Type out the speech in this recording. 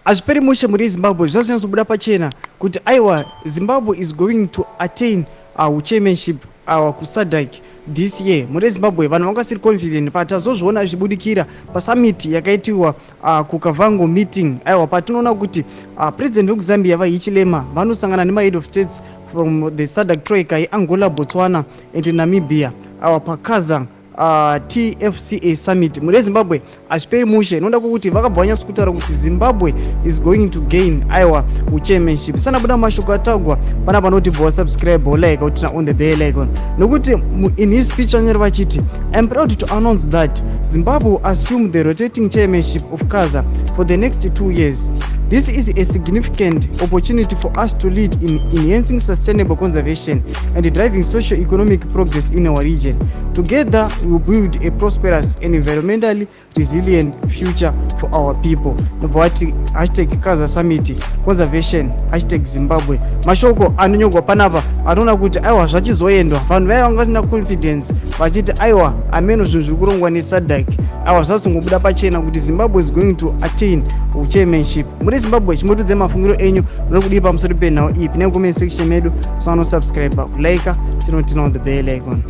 Azviperi mushe muri Zimbabwe zvazvinyanzo buda pachena kuti aiwa Zimbabwe is going to attain chairmanship kuSADC this year. Muri Zimbabwe vanhu vangasiri confident but azozviona zvibudikira pasummit yakaitiwa kuKavango meeting. Aiwa patinoona kuti president wekuZambia vaHichilema vanosangana nemahead of states from the SADC troika yeAngola, Botswana and Namibia pakazang TFCA summit. Muri Zimbabwe azviperi mushe inoda kuti vakabva vanyasa kutaura kuti Zimbabwe is going to gain aiwa chairmanship. Sana buda mashoko atagwa pana panoti bo subscribe or like kuti na on the bell icon nokuti in his speech anyari vachiti I'm proud to announce that Zimbabwe will assume the rotating chairmanship of CASA for the next 2 years. This is a significant opportunity for us to lead in enhancing sustainable conservation and driving socio-economic progress in our region. Together, we will build a prosperous and environmentally resilient future for our people. Novati #CASA Summit Conservation #Zimbabwe. Mashoko anonyogwa panapa anoona kuti aiwa zvachizoendwa vanhu vaiva vasina confidence vachiti aiwa ameno zvinhu zviri kurongwa neSADC aiwa zvasingobuda pachena kuti Zimbabwe is going to attain chairmanship. Muri Zimbabwe chimotudze mafungiro enyu muri kudii pamusoro penhau iyi. Pinai comment section medu, musano subscribe, like, tinotina on the bell icon.